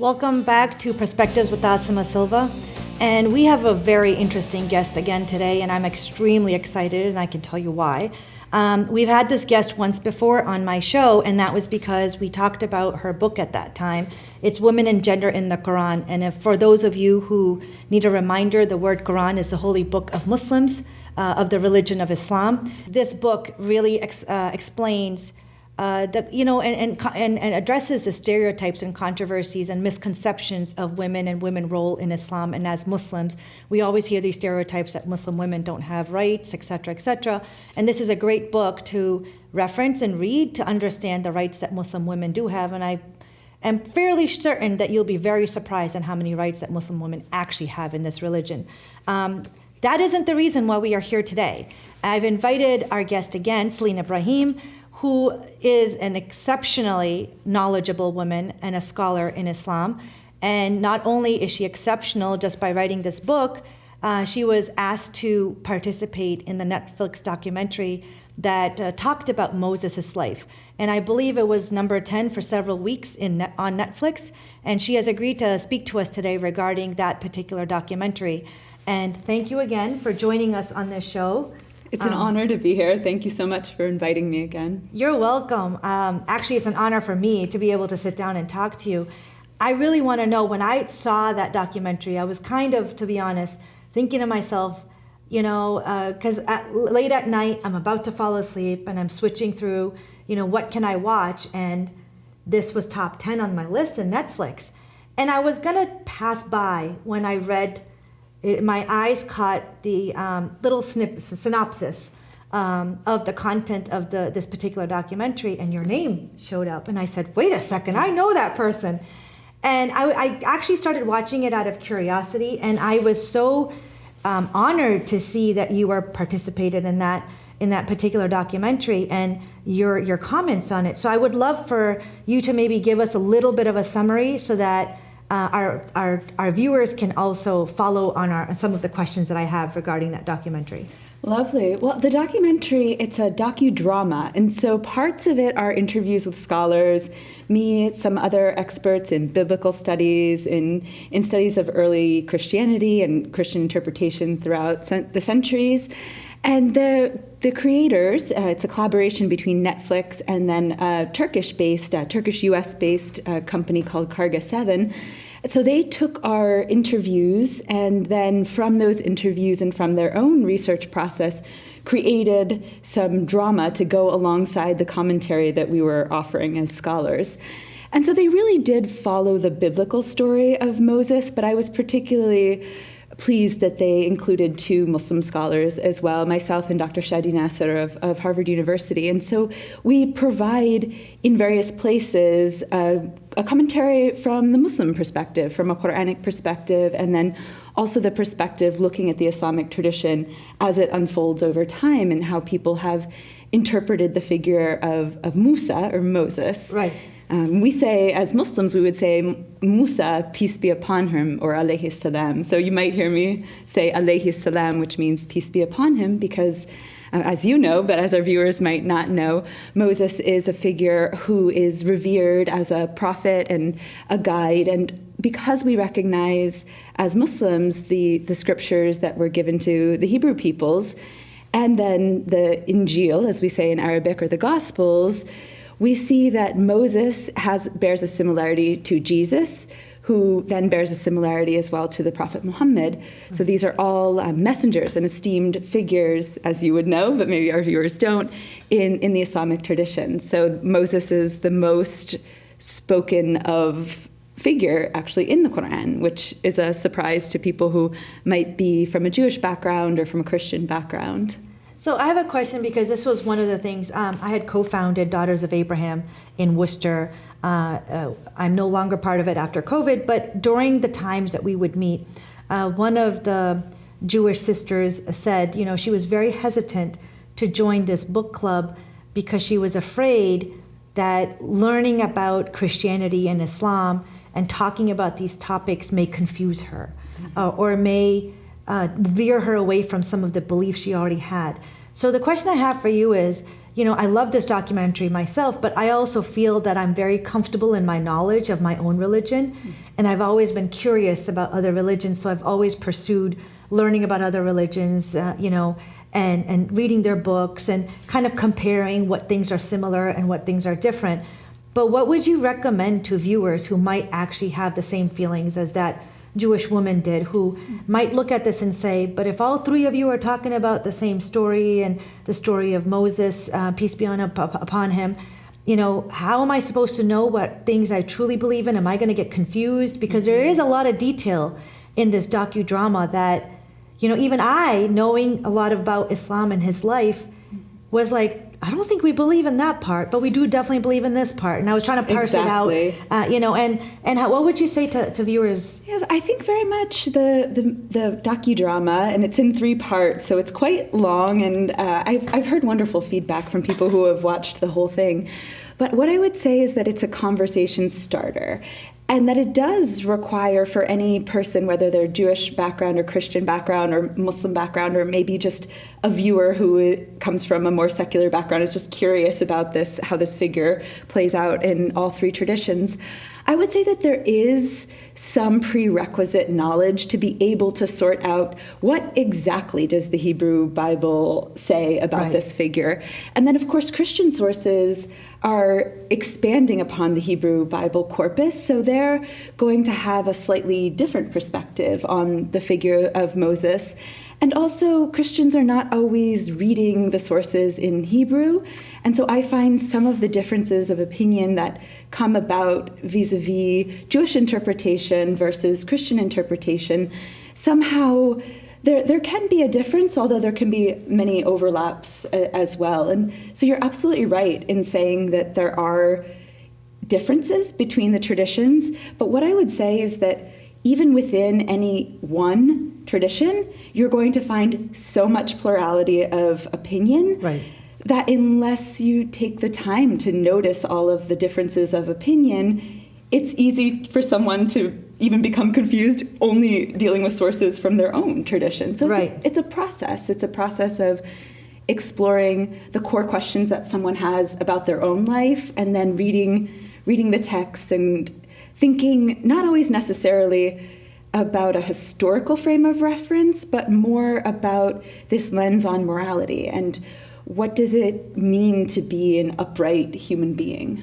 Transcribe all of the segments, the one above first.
Welcome back to Perspectives with Asima Silva. And we have a very interesting guest again today, and I'm extremely excited, and I can tell you why. We've had this guest once before on my show, and that was because we talked about her book at that time. It's Women and Gender in the Qur'an. And if, for those of you who need a reminder, the word Qur'an is the holy book of Muslims, of the religion of Islam. This book really explains and addresses the stereotypes and controversies and misconceptions of women and women's role in Islam. And as Muslims, we always hear these stereotypes that Muslim women don't have rights, etc., etc. And this is a great book to reference and read to understand the rights that Muslim women do have. And I am fairly certain that you'll be very surprised at how many rights that Muslim women actually have in this religion. That isn't the reason why we are here today. I've invited our guest again, Celene Ibrahim, who is an exceptionally knowledgeable woman and a scholar in Islam. And not only is she exceptional just by writing this book, she was asked to participate in the Netflix documentary that talked about Moses' life. And I believe it was number 10 for several weeks on Netflix. And she has agreed to speak to us today regarding that particular documentary. And thank you again for joining us on this show. It's an honor to be here. Thank you so much for inviting me again. You're welcome. Actually, it's an honor for me to be able to sit down and talk to you. I really want to know, when I saw that documentary, I was kind of, to be honest, thinking to myself, because late at night, I'm about to fall asleep and I'm switching through, what can I watch? And this was top 10 on my list in Netflix. And I was going to pass by when I read my eyes caught the little synopsis of the content of this particular documentary, and your name showed up. And I said, wait a second, I know that person. And I actually started watching it out of curiosity, and I was so honored to see that you were participated in that particular documentary and your comments on it. So I would love for you to maybe give us a little bit of a summary so that our viewers can also follow on some of the questions that I have regarding that documentary. Lovely. Well, the documentary, it's a docudrama, and so parts of it are interviews with scholars, me, some other experts in biblical studies, in studies of early Christianity and Christian interpretation throughout the centuries. And the creators, it's a collaboration between Netflix and then a Turkish-US-based company called Karga 7. So they took our interviews, and then from those interviews and from their own research process, created some drama to go alongside the commentary that we were offering as scholars. And so they really did follow the biblical story of Moses, but I was particularly pleased that they included two Muslim scholars as well, myself and Dr. Shadi Nasser of Harvard University. And so we provide in various places a commentary from the Muslim perspective, from a Quranic perspective, and then also the perspective looking at the Islamic tradition as it unfolds over time and how people have interpreted the figure of Musa or Moses. Right. We say, as Muslims, we would say Musa, peace be upon him, or alayhi salam. So you might hear me say alayhi salam, which means peace be upon him, because as you know, but as our viewers might not know, Moses is a figure who is revered as a prophet and a guide. And because we recognize as Muslims the scriptures that were given to the Hebrew peoples, and then the Injil, as we say in Arabic, or the Gospels, we see that Moses bears a similarity to Jesus, who then bears a similarity as well to the Prophet Muhammad. So these are all messengers and esteemed figures, as you would know, but maybe our viewers don't, in the Islamic tradition. So Moses is the most spoken of figure actually in the Qur'an, which is a surprise to people who might be from a Jewish background or from a Christian background. So I have a question, because this was one of the things, I had co-founded Daughters of Abraham in Worcester. I'm no longer part of it after COVID, but during the times that we would meet, one of the Jewish sisters said, she was very hesitant to join this book club because she was afraid that learning about Christianity and Islam and talking about these topics may confuse her, or may veer her away from some of the beliefs she already had. So the question I have for you is, I love this documentary myself, but I also feel that I'm very comfortable in my knowledge of my own religion. And I've always been curious about other religions. So I've always pursued learning about other religions, and reading their books and kind of comparing what things are similar and what things are different. But what would you recommend to viewers who might actually have the same feelings as that Jewish woman did, who might look at this and say, but if all three of you are talking about the same story and the story of Moses, peace be upon him, how am I supposed to know what things I truly believe in? Am I going to get confused? Because there is a lot of detail in this docudrama that, even I, knowing a lot about Islam and his life, was like, I don't think we believe in that part, but we do definitely believe in this part. And I was trying to parse it out, and what would you say to viewers? Yes, I think very much the docudrama, and it's in 3 parts, so it's quite long, and I've heard wonderful feedback from people who have watched the whole thing. But what I would say is that it's a conversation starter, and that it does require for any person, whether they're Jewish background or Christian background or Muslim background, or maybe just a viewer who comes from a more secular background, is just curious about this, how this figure plays out in all 3 traditions. I would say that there is some prerequisite knowledge to be able to sort out what exactly does the Hebrew Bible say about this figure. And then, of course, Christian sources are expanding upon the Hebrew Bible corpus, so they're going to have a slightly different perspective on the figure of Moses. And also, Christians are not always reading the sources in Hebrew, and so I find some of the differences of opinion that come about vis-a-vis Jewish interpretation versus Christian interpretation, somehow there can be a difference, although there can be many overlaps as well. And so you're absolutely right in saying that there are differences between the traditions, but what I would say is that even within any one tradition, you're going to find so much plurality of opinion that unless you take the time to notice all of the differences of opinion, it's easy for someone to even become confused only dealing with sources from their own tradition. So it's a process. It's a process of exploring the core questions that someone has about their own life, and then reading the text and thinking not always necessarily about a historical frame of reference, but more about this lens on morality and what does it mean to be an upright human being.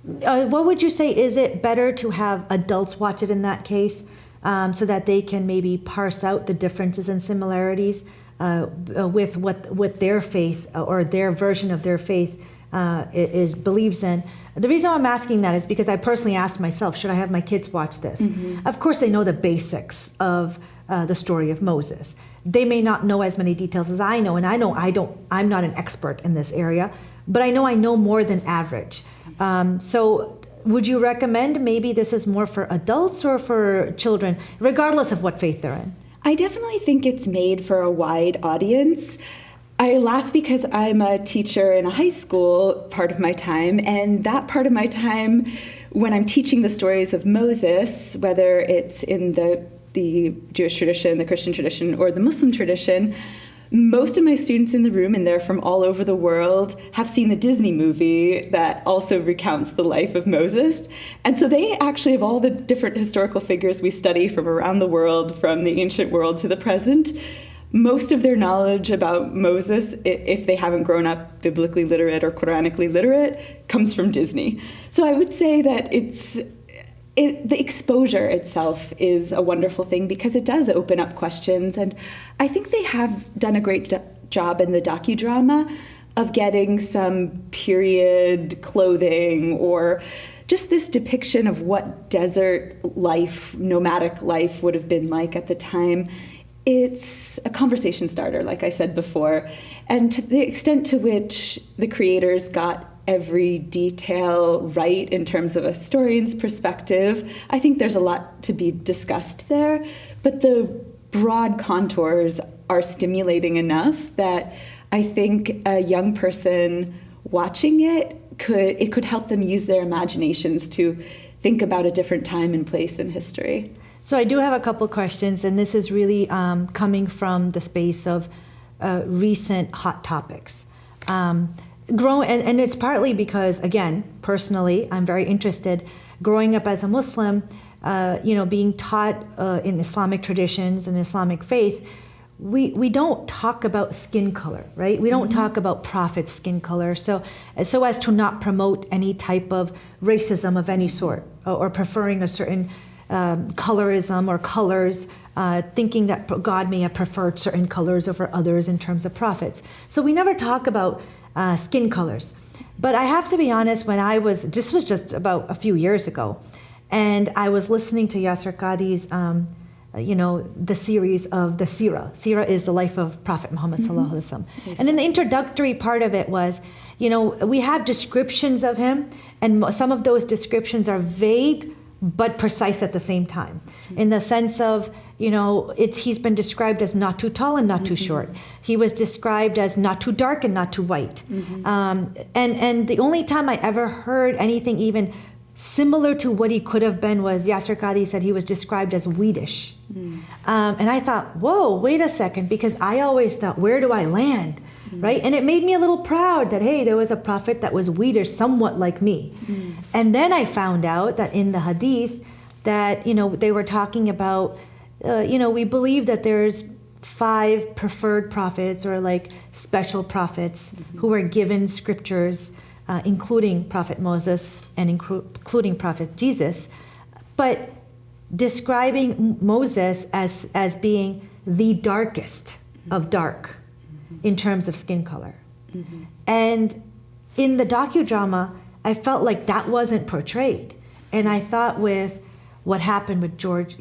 What would you say, is it better to have adults watch it in that case, so that they can maybe parse out the differences and similarities with what their faith or their version of their faith believes in? The reason why I'm asking that is because I personally asked myself, should I have my kids watch this? Of course, they know the basics of the story of Moses. They may not know as many details as I know, and I'm not an expert in this area, but I know more than average. So would you recommend maybe this is more for adults or for children, regardless of what faith they're in? I definitely think it's made for a wide audience. I laugh because I'm a teacher in a high school part of my time, and that part of my time when I'm teaching the stories of Moses, whether it's in the Jewish tradition, the Christian tradition, or the Muslim tradition, most of my students in the room, and they're from all over the world, have seen the Disney movie that also recounts the life of Moses. And so they actually, of all the different historical figures we study from around the world, from the ancient world to the present, most of their knowledge about Moses, if they haven't grown up biblically literate or Quranically literate, comes from Disney. So I would say that the exposure itself is a wonderful thing because it does open up questions. And I think they have done a great job in the docudrama of getting some period clothing or just this depiction of what desert life, nomadic life would have been like at the time. It's a conversation starter, like I said before. And to the extent to which the creators got every detail right in terms of a historian's perspective, I think there's a lot to be discussed there. But the broad contours are stimulating enough that I think a young person watching it could help them use their imaginations to think about a different time and place in history. So I do have a couple questions, and this is really coming from the space of recent hot topics. and it's partly because, again, personally, I'm very interested. Growing up as a Muslim, being taught in Islamic traditions and Islamic faith, we don't talk about skin color, right? We don't talk about prophet's skin color, so as to not promote any type of racism of any sort, or preferring a certain colorism or colors, thinking that God may have preferred certain colors over others in terms of prophets. So we never talk about skin colors. But I have to be honest, this was just about a few years ago, and I was listening to Yasser Qadhi's, the series of the Sirah. Sirah is the life of Prophet Muhammad sallallahu alaihi wasallam. And in the introductory part of it was, we have descriptions of him, and some of those descriptions are vague but precise at the same time, in the sense of, he's been described as not too tall and not too short. He was described as not too dark and not too white. And the only time I ever heard anything even similar to what he could have been was Yasser Qadhi said he was described as wheatish. And I thought, whoa, wait a second, because I always thought, where do I land? Right? And it made me a little proud that, hey, there was a prophet that was wheatish, somewhat like me. And then I found out that in the hadith that, they were talking about, we believe that there's 5 preferred prophets, or like special prophets who were given scriptures, including Prophet Moses and including Prophet Jesus, but describing Moses as being the darkest of dark in terms of skin color. And in the docudrama, I felt like that wasn't portrayed. And I thought with what happened with George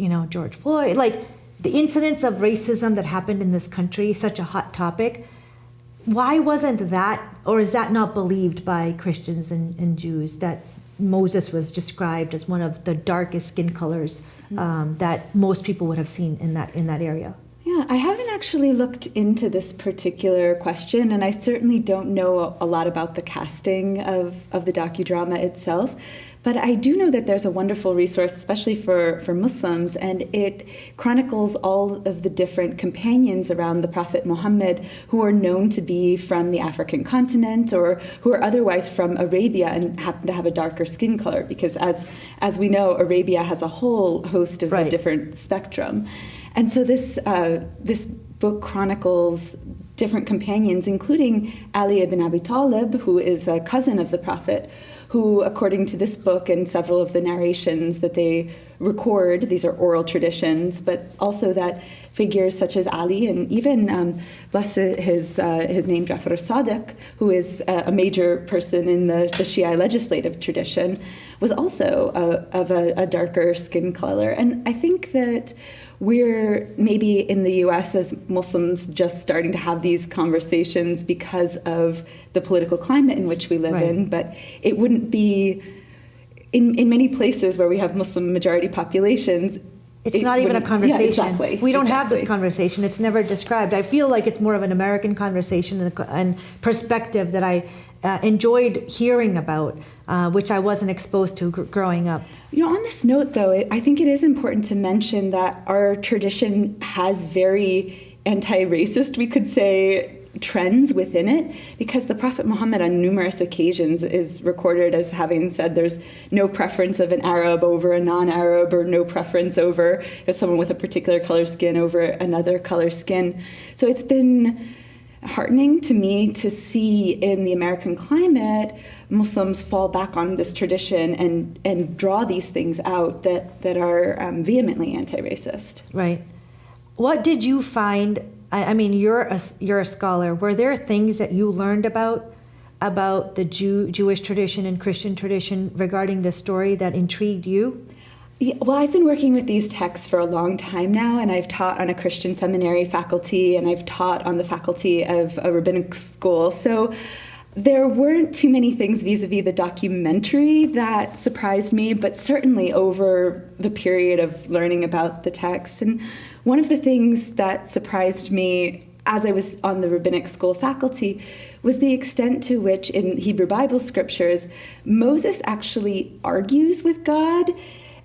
Floyd, like the incidents of racism that happened in this country, such a hot topic, why wasn't that, or is that not believed by Christians and Jews, that Moses was described as one of the darkest skin colors that most people would have seen in that area? Yeah, I haven't actually looked into this particular question, and I certainly don't know a lot about the casting of the docudrama itself. But I do know that there's a wonderful resource, especially for Muslims, and it chronicles all of the different companions around the Prophet Muhammad who are known to be from the African continent, or who are otherwise from Arabia and happen to have a darker skin color, because as we know, Arabia has a whole host of a different spectrum. And so this book chronicles different companions, including Ali ibn Abi Talib, who is a cousin of the Prophet, who, according to this book and several of the narrations that they record, these are oral traditions, but also that figures such as Ali, and even, bless his name, Jafar as-Sadiq, who is a major person in the Shia legislative tradition, was also of a darker skin color. And I think that we're maybe in the US as Muslims just starting to have these conversations because of the political climate in which we live in, but it wouldn't be in many places where we have Muslim majority populations. It's not even a conversation. Yeah, exactly. We don't have this conversation. It's never described. I feel like it's more of an American conversation and perspective that I enjoyed hearing about, which I wasn't exposed to growing up. On this note, though, I think it is important to mention that our tradition has very anti-racist, we could say, trends within it, because the Prophet Muhammad on numerous occasions is recorded as having said there's no preference of an Arab over a non-Arab, or no preference over someone with a particular color skin over another color skin. So it's been heartening to me to see in the American climate Muslims fall back on this tradition and draw these things out that are vehemently anti-racist. Right. What did you find? I mean, you're a scholar. Were there things that you learned about the Jewish tradition and Christian tradition regarding this story that intrigued you? Yeah, well, I've been working with these texts for a long time now, and I've taught on a Christian seminary faculty, and I've taught on the faculty of a rabbinic school. So there weren't too many things vis-a-vis the documentary that surprised me, but certainly over the period of learning about the text. And one of the things that surprised me as I was on the rabbinic school faculty was the extent to which in Hebrew Bible scriptures, Moses actually argues with God.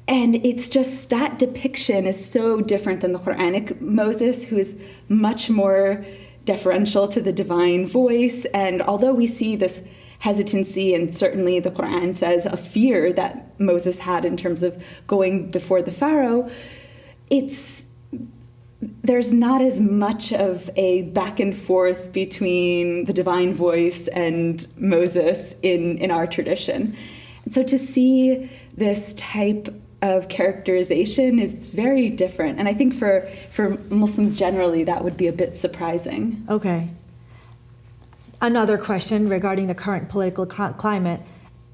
And it's just that depiction is so different than the Quranic Moses, who is much more deferential to the divine voice. And although we see this hesitancy, and certainly the Qur'an says a fear that Moses had in terms of going before the Pharaoh, there's not as much of a back and forth between the divine voice and Moses in our tradition. And so to see this type of characterization is very different. And I think for Muslims generally, that would be a bit surprising. Okay. Another question regarding the current political climate.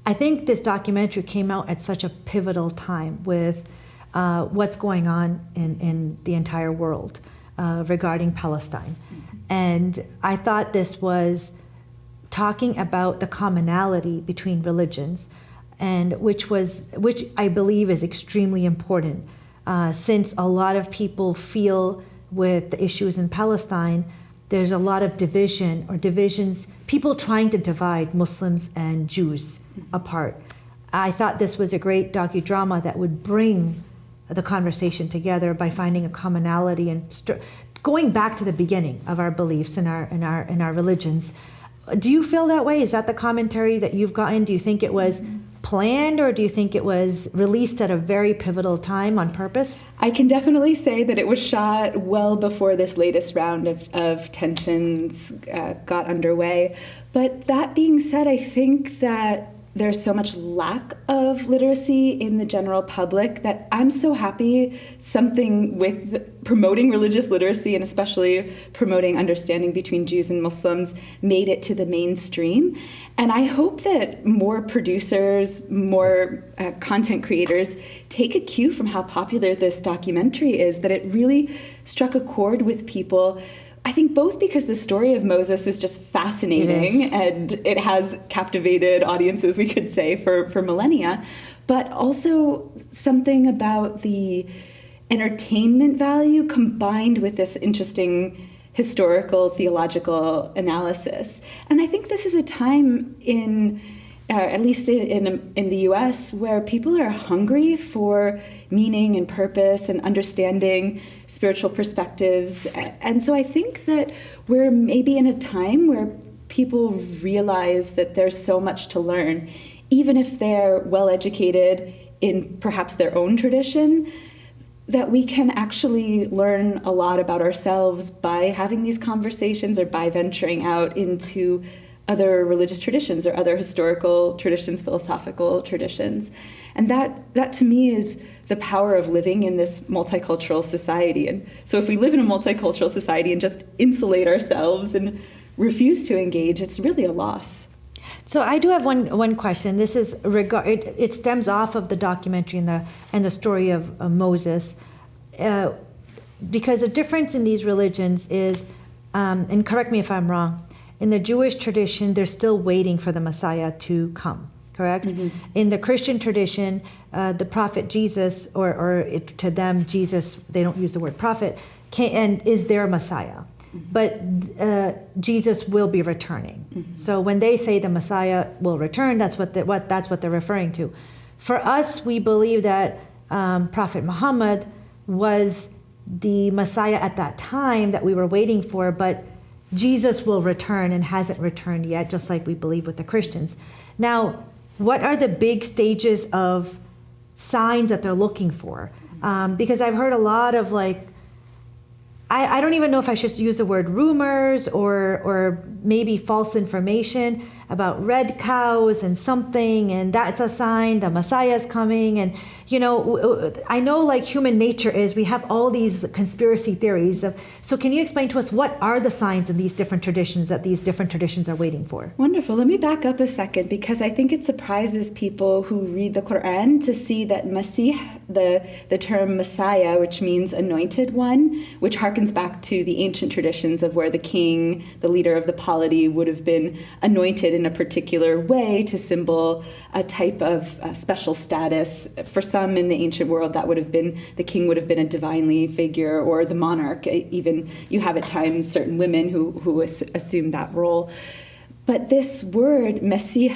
I think this documentary came out at such a pivotal time with what's going on in the entire world regarding Palestine. Mm-hmm. And I thought this was talking about the commonality between religions, and which I believe is extremely important, since a lot of people feel with the issues in Palestine, there's a lot of divisions, people trying to divide Muslims and Jews apart. I thought this was a great docudrama that would bring the conversation together by finding a commonality and going back to the beginning of our beliefs in our religions. Do you feel that way? Is that the commentary that you've gotten? Do you think it was planned, or do you think it was released at a very pivotal time on purpose? I can definitely say that it was shot well before this latest round of tensions got underway. But that being said, I think that there's so much lack of literacy in the general public that I'm so happy something with promoting religious literacy, and especially promoting understanding between Jews and Muslims, made it to the mainstream. And I hope that more producers, more content creators take a cue from how popular this documentary is, that it really struck a chord with people. I think both because the story of Moses is just fascinating and it has captivated audiences, we could say, for millennia, but also something about the entertainment value combined with this interesting historical, theological analysis. And I think this is a time at least in the US, where people are hungry for meaning and purpose and understanding spiritual perspectives. And so I think that we're maybe in a time where people realize that there's so much to learn, even if they're well educated in perhaps their own tradition, that we can actually learn a lot about ourselves by having these conversations or by venturing out into other religious traditions or other historical traditions, philosophical traditions. And that to me is the power of living in this multicultural society. And so if we live in a multicultural society and just insulate ourselves and refuse to engage, it's really a loss. So I do have one question. This is it stems off of the documentary and the story of Moses, because the difference in these religions is, and correct me if I'm wrong, in the Jewish tradition, they're still waiting for the Messiah to come, correct? Mm-hmm. In the Christian tradition, the prophet Jesus, to them, Jesus, they don't use the word prophet, is their Messiah. Mm-hmm. But Jesus will be returning. Mm-hmm. So when they say the Messiah will return, that's what they're referring to. For us, we believe that Prophet Muhammad was the Messiah at that time that we were waiting for, but Jesus will return and hasn't returned yet, just like we believe with the Christians. Now, what are the big stages of signs that they're looking for? Because I've heard a lot of I don't even know if I should use the word rumors or maybe false information about red cows and something, and that's a sign the Messiah is coming. And, I know human nature is, we have all these conspiracy theories. So can you explain to us what are the signs in these different traditions that these different traditions are waiting for? Wonderful. Let me back up a second, because I think it surprises people who read the Qur'an to see that Masih, the term Messiah, which means anointed one, which harkens back to the ancient traditions of where the king, the leader of the polity, would have been anointed in a particular way to symbol a type of special status. For some in the ancient world, that would have been, the king would have been a divinely figure, or the monarch. Even you have at times certain women who assume that role. But this word, Masih,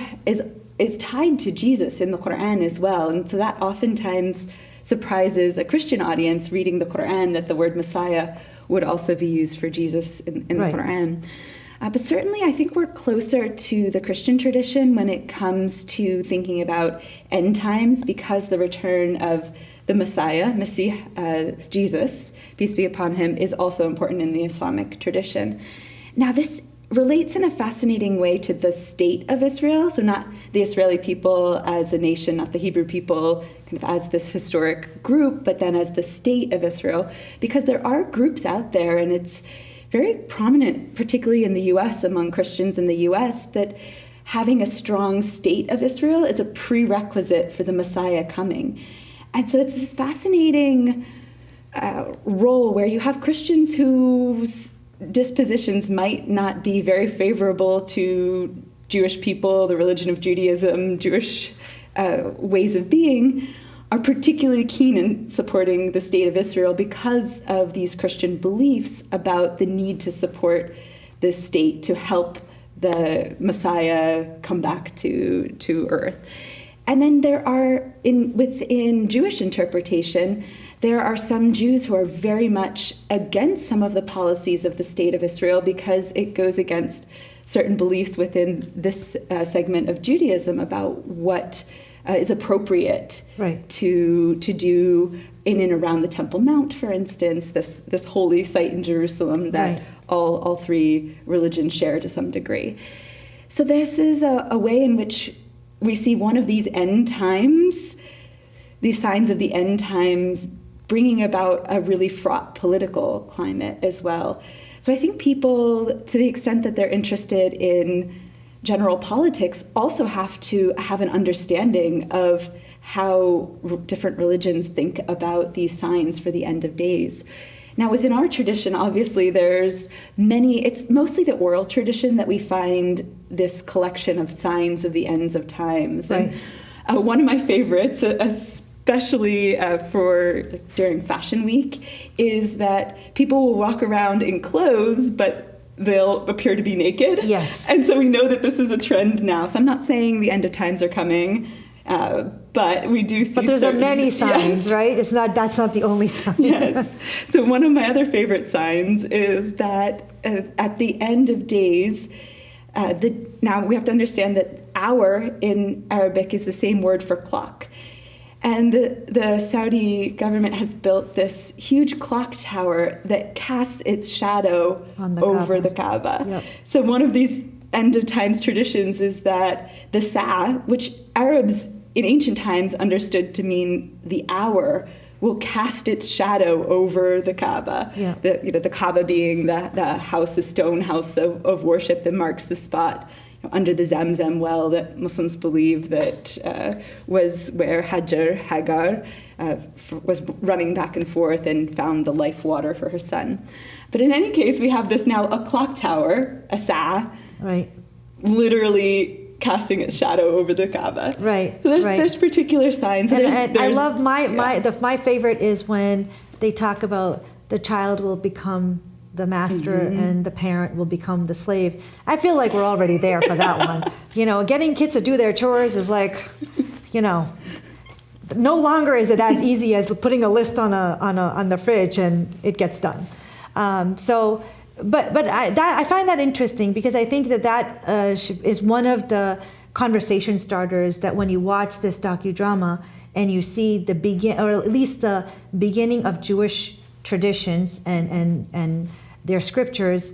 is tied to Jesus in the Qur'an as well. And so that oftentimes surprises a Christian audience reading the Qur'an, that the word Messiah would also be used for Jesus in the Qur'an. But certainly, I think we're closer to the Christian tradition when it comes to thinking about end times, because the return of the Messiah, Jesus, peace be upon him, is also important in the Islamic tradition. Now, this relates in a fascinating way to the state of Israel, so not the Israeli people as a nation, not the Hebrew people kind of as this historic group, but then as the state of Israel, because there are groups out there, and it's very prominent, particularly in the U.S., among Christians in the U.S., that having a strong state of Israel is a prerequisite for the Messiah coming. And so it's this fascinating role where you have Christians whose dispositions might not be very favorable to Jewish people, the religion of Judaism, Jewish ways of being, are particularly keen in supporting the state of Israel because of these Christian beliefs about the need to support this state to help the Messiah come back to earth. And then there are, within Jewish interpretation, there are some Jews who are very much against some of the policies of the state of Israel because it goes against certain beliefs within this segment of Judaism about what is appropriate to do in and around the Temple Mount, for instance, this holy site in Jerusalem that all three religions share to some degree. So this is a way in which we see one of these end times, these signs of the end times, bringing about a really fraught political climate as well. So I think people, to the extent that they're interested in general politics, also have to have an understanding of how different religions think about these signs for the end of days. Now, within our tradition, obviously, there's many, it's mostly the oral tradition that we find this collection of signs of the ends of times. Right. And one of my favorites, especially for during Fashion Week, is that people will walk around in clothes, but they'll appear to be naked. Yes. And so we know that this is a trend now. So I'm not saying the end of times are coming, but we do see. But there's many signs, right? That's not the only sign. Yes. So one of my other favorite signs is that at the end of days, now we have to understand that hour in Arabic is the same word for clock. And the Saudi government has built this huge clock tower that casts its shadow over the Kaaba. Yep. So one of these end of times traditions is that the Sa'a, which Arabs in ancient times understood to mean the hour, will cast its shadow over the Kaaba. Yeah. The Kaaba being the house, the stone house of worship that marks the spot under the Zamzam well that Muslims believe that was where Hagar was running back and forth and found the life water for her son. But in any case, we have this now a clock tower, a Sa', literally casting its shadow over the Kaaba. Right. So there's particular signs. So and I love my favorite is when they talk about the child will become the master and the parent will become the slave. I feel like we're already there for that one. Getting kids to do their chores is like, no longer is it as easy as putting a list on the fridge and it gets done. But I find that interesting because I think that is one of the conversation starters that when you watch this docudrama and you see the beginning of Jewish traditions and their scriptures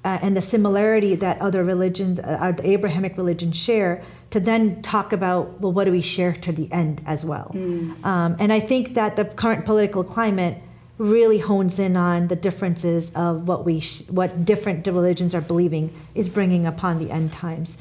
and the similarity that other religions, the Abrahamic religions share, to then talk about, well, what do we share to the end as well? And I think that the current political climate really hones in on the differences of what different religions are believing is bringing upon the end times.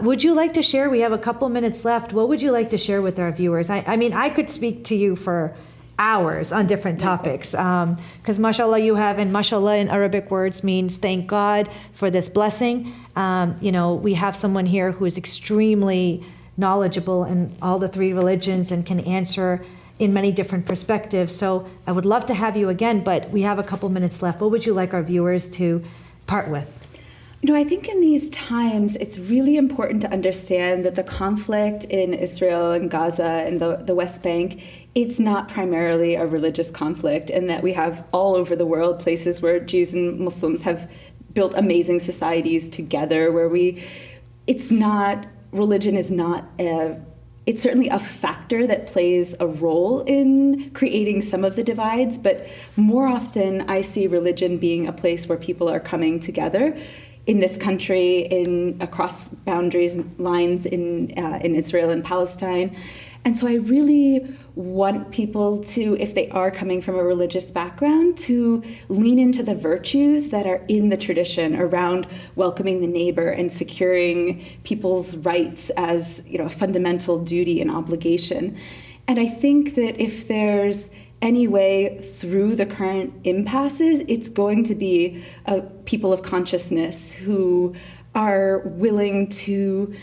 Would you like to share? We have a couple minutes left. What would you like to share with our viewers? I mean, I could speak to you for hours on different topics because mashallah you have, and mashallah in Arabic words means thank God for this blessing. We have someone here who is extremely knowledgeable in all the three religions and can answer in many different perspectives. So I would love to have you again, but we have a couple minutes left. What would you like our viewers to part with? I think in these times, it's really important to understand that the conflict in Israel and Gaza and the West Bank, it's not primarily a religious conflict, and that we have all over the world places where Jews and Muslims have built amazing societies together where religion is not it's certainly a factor that plays a role in creating some of the divides, but more often I see religion being a place where people are coming together in this country, across boundaries lines in Israel and Palestine. And so I really want people to, if they are coming from a religious background, to lean into the virtues that are in the tradition around welcoming the neighbor and securing people's rights as, a fundamental duty and obligation. And I think that if there's any way through the current impasses, it's going to be people of consciousness who are willing to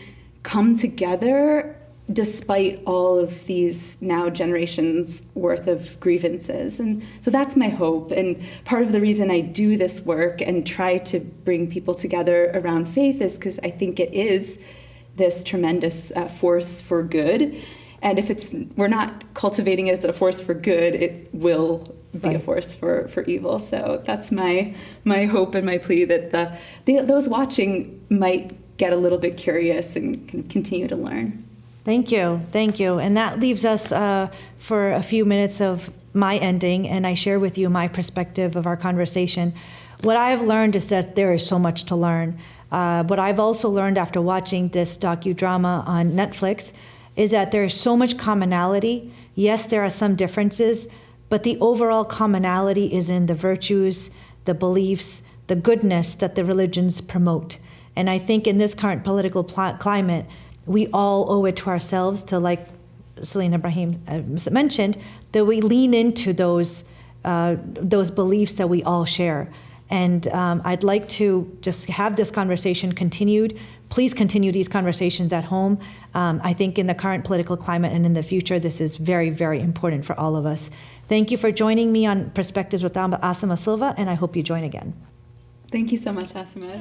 come together despite all of these now generations worth of grievances. And so that's my hope. And part of the reason I do this work and try to bring people together around faith is because I think it is this tremendous force for good. And if we're not cultivating it as a force for good, it will be a force for evil. So that's my hope and my plea that those watching might get a little bit curious and can continue to learn. Thank you. And that leaves us for a few minutes of my ending, and I share with you my perspective of our conversation. What I've learned is that there is so much to learn. What I've also learned after watching this docudrama on Netflix is that there is so much commonality. Yes, there are some differences, but the overall commonality is in the virtues, the beliefs, the goodness that the religions promote. And I think in this current political climate, we all owe it to ourselves to, like Celene Ibrahim mentioned, that we lean into those beliefs that we all share. And I'd like to just have this conversation continued. Please continue these conversations at home. I think in the current political climate and in the future, this is very, very important for all of us. Thank you for joining me on Perspectives with Asima Silva, and I hope you join again. Thank you so much, Asima.